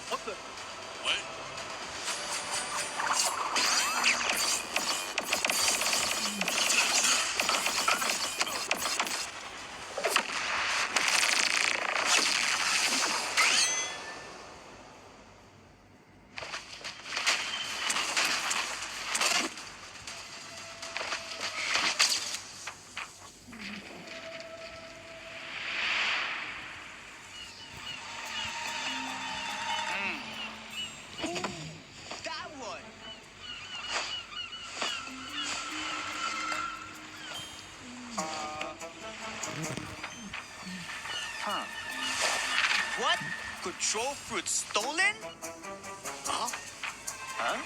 What the? What? That one! Huh. What? Control fruit stolen? Huh? Huh?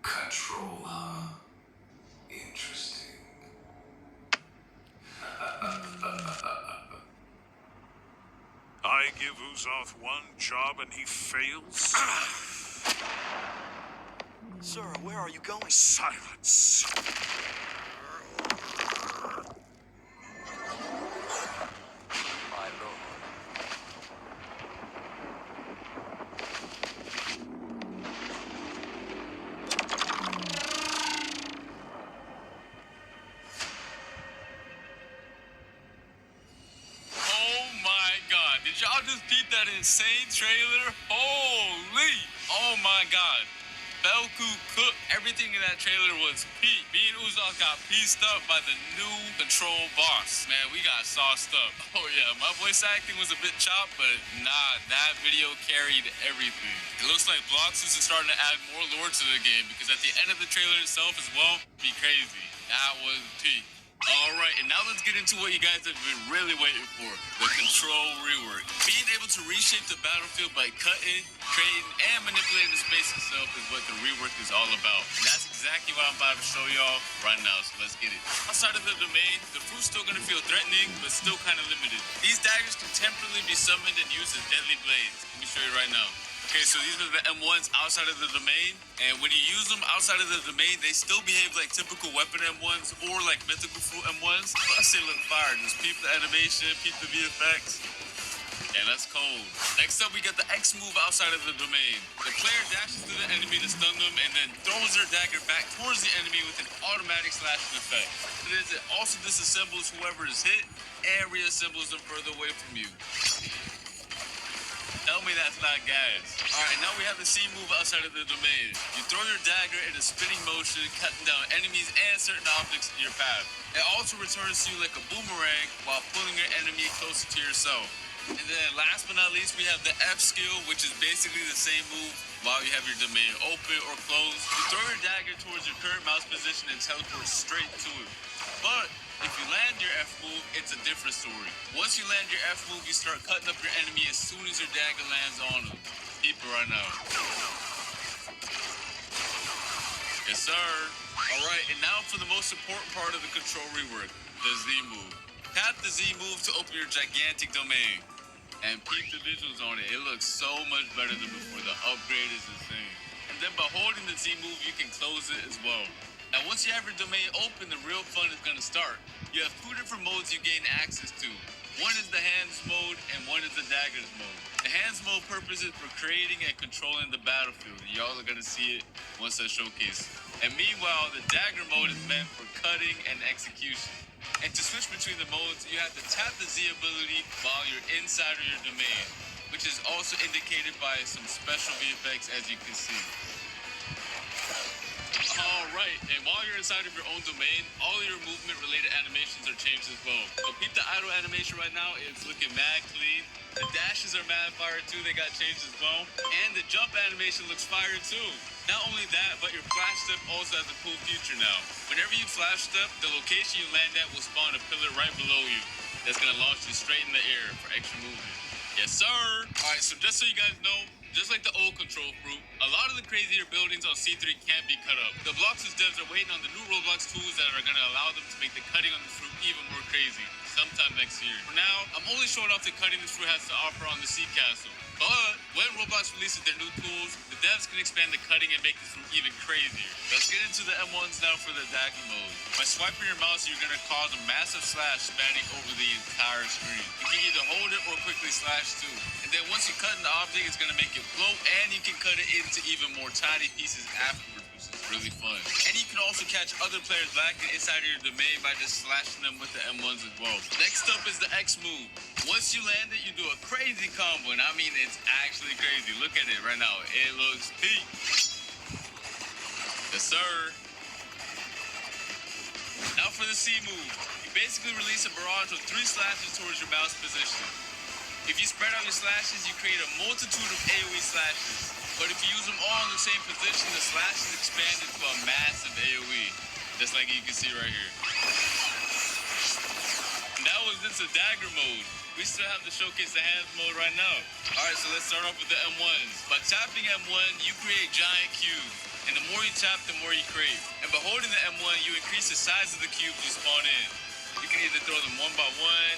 Control, huh? Interesting. I give Uzoth one job and he fails? Sir, where are you going? Silence. My lord. Oh my god, did y'all just beat that insane trailer? Holy! Oh my god. Belku cooked. Everything in that trailer was peak. Me and Uzoth got pieced up by the new control boss. Man, we got sauced up. Oh yeah, my voice acting was a bit chopped, but nah, that video carried everything. It looks like Bloxfruit is starting to add more lore to the game because at the end of the trailer itself as well, be crazy. That was peak. Alright, and now let's get into what you guys have been really waiting for, the control rework. Being able to reshape the battlefield by cutting, creating, and manipulating the space itself is what the rework is all about. And that's exactly what I'm about to show y'all right now, so let's get it. Outside of the domain, the fruit's still gonna feel threatening, but still kind of limited. These daggers can temporarily be summoned and used as deadly blades. Let me show you right now. Okay, so these are the M1s outside of the domain, and when you use them outside of the domain, they still behave like typical weapon M1s or like mythical fruit M1s. Plus they look fire. Just peep the animation, peep the VFX. Yeah, that's cold. Next up, we got the X move outside of the domain. The player dashes to the enemy to stun them and then throws their dagger back towards the enemy with an automatic slashing effect. It also disassembles whoever is hit and reassembles them further away from you. Tell me that's not gas. Alright, now we have the C move outside of the domain. You throw your dagger in a spinning motion, cutting down enemies and certain objects in your path. It also returns to you like a boomerang while pulling your enemy closer to yourself. And then last but not least, we have the F skill, which is basically the same move while you have your domain open or closed. You throw your dagger towards your current mouse position and teleport straight to it. But if you land your F move, it's a different story. Once you land your F move, you start cutting up your enemy as soon as your dagger lands on them. Keep it right now. Yes, sir. Alright, and now for the most important part of the control rework, the Z move. Tap the Z move to open your gigantic domain. And peep the visuals on it. It looks so much better than before. The upgrade is insane. And then by holding the Z move, you can close it as well. Now, once you have your domain open, the real fun is going to start. You have two different modes you gain access to. One is the hands mode, and one is the daggers mode. The hands mode purpose is for creating and controlling the battlefield. Y'all are going to see it once I showcase. And meanwhile, the dagger mode is meant for cutting and execution. And to switch between the modes, you have to tap the Z ability while you're inside of your domain, which is also indicated by some special VFX, as you can see. Alright, and while you're inside of your own domain, all of your movement-related animations are changed as well. So peep the idle animation right now, it's looking mad clean. The dashes are mad fire too, they got changed as well. And the jump animation looks fire too. Not only that, but your flash step also has a cool feature now. Whenever you flash step, the location you land at will spawn a pillar right below you that's gonna launch you straight in the air for extra movement. Yes, sir! Alright, so just so you guys know, just like the old control fruit, a lot of the crazier buildings on C3 can't be cut up. The Bloxfruit devs are waiting on the new Roblox tools that are gonna allow them to make the cutting on the fruit even more crazy, sometime next year. For now, I'm only showing off the cutting this fruit has to offer on the sea castle. But when Roblox releases their new tools, the devs can expand the cutting and make this even crazier. Let's get into the M1s now for the dagger mode. By swiping your mouse, you're going to cause a massive slash spanning over the entire screen. You can either hold it or quickly slash too. And then once you cut an object, it's going to make it float, and you can cut it into even more tiny pieces afterwards, which is really fun. And you can also catch other players lacking inside of your domain by just slashing them with the M1s as well. Next up is the X move. Once you land it, you do a crazy combo, and I mean it's actually crazy. Look at it right now. It looks peak. Yes, sir. Now for the C move. You basically release a barrage of 3 slashes towards your mouse position. If you spread out your slashes, you create a multitude of AoE slashes. But if you use them all in the same position, the slashes expand into a massive AoE. Just like you can see right here. And that was just a dagger mode. We still have to showcase the hands mode right now. Alright, so let's start off with the M1s. By tapping M1, you create giant cubes. And the more you tap, the more you create. And by holding the M1, you increase the size of the cubes you spawn in. You can either throw them one by one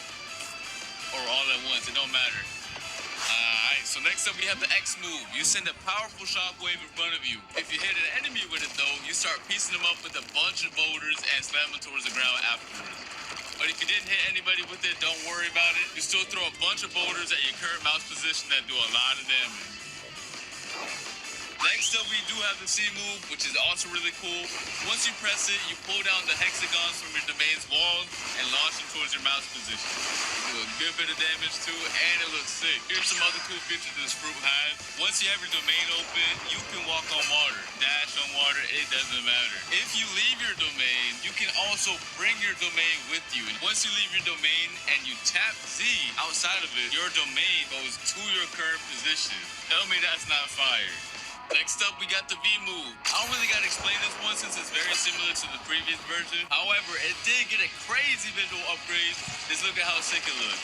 or all at once. It don't matter. Alright, so next up we have the X move. You send a powerful shockwave in front of you. If you hit an enemy with it though, you start piecing them up with a bunch of boulders and slam them towards the ground afterwards. But if you didn't hit anybody with it, don't worry about it. You still throw a bunch of boulders at your current mouse position that do a lot of damage. Next up, we do have the C move, which is also really cool. Once you press it, you pull down the hexagons from your domain's wall and launch them towards your mouse position. You do a good bit of damage too, and it looks sick. Here's some other cool features this fruit has. Once you have your domain open, you can walk on water, dash on water, it doesn't matter. If you leave your domain, you can also bring your domain with you. And once you leave your domain and you tap Z outside of it, your domain goes to your current position. Tell me that's not fire. Next up, we got the V move. I don't really gotta explain this one since it's very similar to the previous version. However, it did get a crazy visual upgrade. Just look at how sick it looks.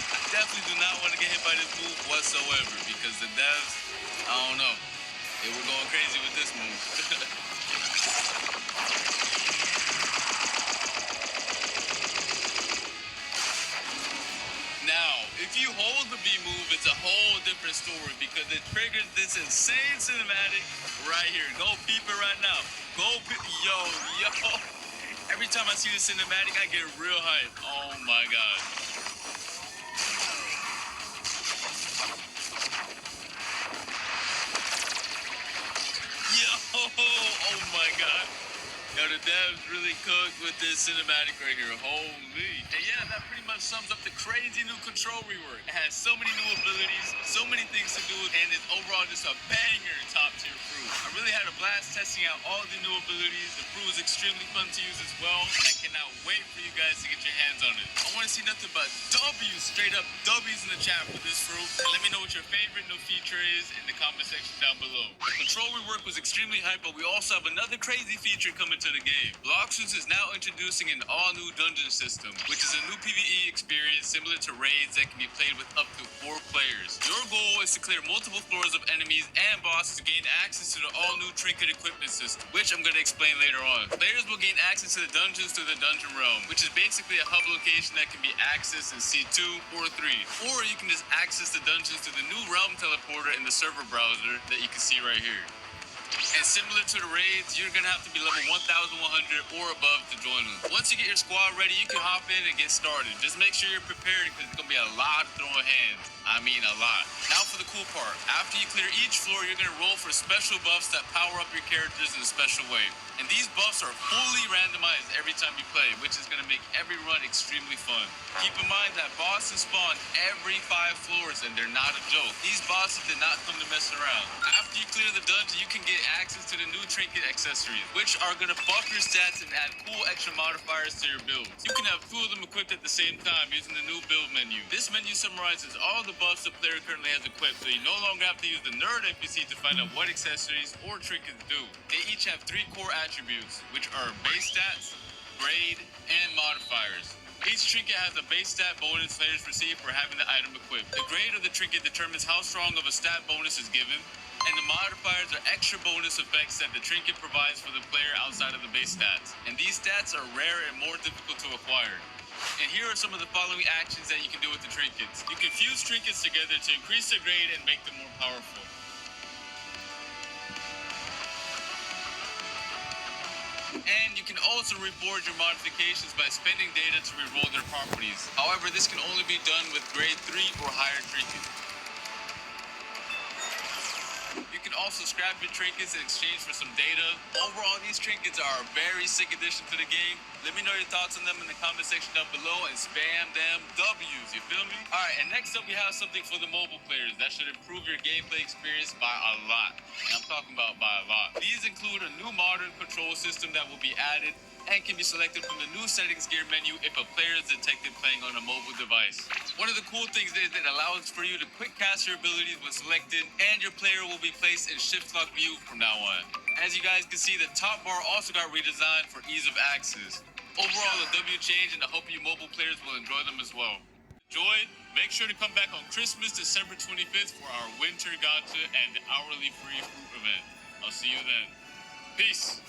I definitely do not want to get hit by this move whatsoever because the devs, I don't know. They were going crazy with this move. Now, if you hold the B move, it's a whole different story because it triggers this insane cinematic right here. Go peep it right now. Go peep. Yo. Every time I see the cinematic, I get real hype. Oh my god. Yo. Oh my god. Yo, the devs really cooked with this cinematic right here. Holy. And yeah, that pretty much sums up the crazy new control rework. It has so many new abilities, so many things to do, and it's overall just a banger top tier fruit. I really had a blast testing out all the new abilities. The fruit was extremely fun to use as well. I cannot wait for you guys to get your hands on it. I want to see nothing but W's, straight up W's in the chat for this fruit. And let me know what your favorite new feature is in the comment section down below. The control rework was extremely hype, but we also have another crazy feature coming to the game. Bloxfruit is now introducing an all-new dungeon system, which is a new PvE experience similar to raids that can be played with up to 4 players. Your goal is to clear multiple floors of enemies and bosses to gain access to the all-new trinket equipment system, which I'm going to explain later on. Players will gain access to the dungeons through the dungeon realm, which is basically a hub location that can be accessed in C2 or 3. Or you can just access the dungeons through the new realm teleporter in the server browser that you can see right here. And similar to the raids, you're gonna have to be level 1,100 or above to join them. Once you get your squad ready, you can hop in and get started. Just make sure you're prepared because it's gonna be a lot of throwing hands. I mean a lot. Now for the cool part. After you clear each floor, you're gonna roll for special buffs that power up your characters in a special way. And these buffs are fully randomized every time you play, which is gonna make every run extremely fun. Keep in mind that bosses spawn every 5 floors and they're not a joke. These bosses did not come to mess around. After you clear the dungeon, you can get access to the new trinket accessories, which are gonna buff your stats and add cool extra modifiers to your builds. You can have 2 of them equipped at the same time using the new build menu. This menu summarizes all the buffs the player currently has equipped, so you no longer have to use the nerd NPC to find out what accessories or trinkets do. They each have 3 core attributes, which are base stats, grade, and modifiers. Each trinket has a base stat bonus players receive for having the item equipped. The grade of the trinket determines how strong of a stat bonus is given, and the modifiers are extra bonus effects that the trinket provides for the player outside of the base stats. And these stats are rare and more difficult to acquire. And here are some of the following actions that you can do with the trinkets. You can fuse trinkets together to increase their grade and make them more powerful. And you can also reward your modifications by spending data to reroll their properties. However, this can only be done with grade 3 or higher trinkets. You can also scrap your trinkets in exchange for some data. Overall, these trinkets are a very sick addition to the game. Let me know your thoughts on them in the comment section down below and spam them W's, you feel me? Alright, and next up we have something for the mobile players that should improve your gameplay experience by a lot. And I'm talking about by a lot. These include a new modern control system that will be added and can be selected from the new settings gear menu if a player is detected playing on a mobile device. One of the cool things is that it allows for you to quick cast your abilities when selected, and your player will be placed in shift lock view from now on. As you guys can see, the top bar also got redesigned for ease of access. Overall, the W changed, and I hope you mobile players will enjoy them as well. Enjoy. Make sure to come back on Christmas, December 25th for our winter gacha and hourly free fruit event. I'll see you then. Peace.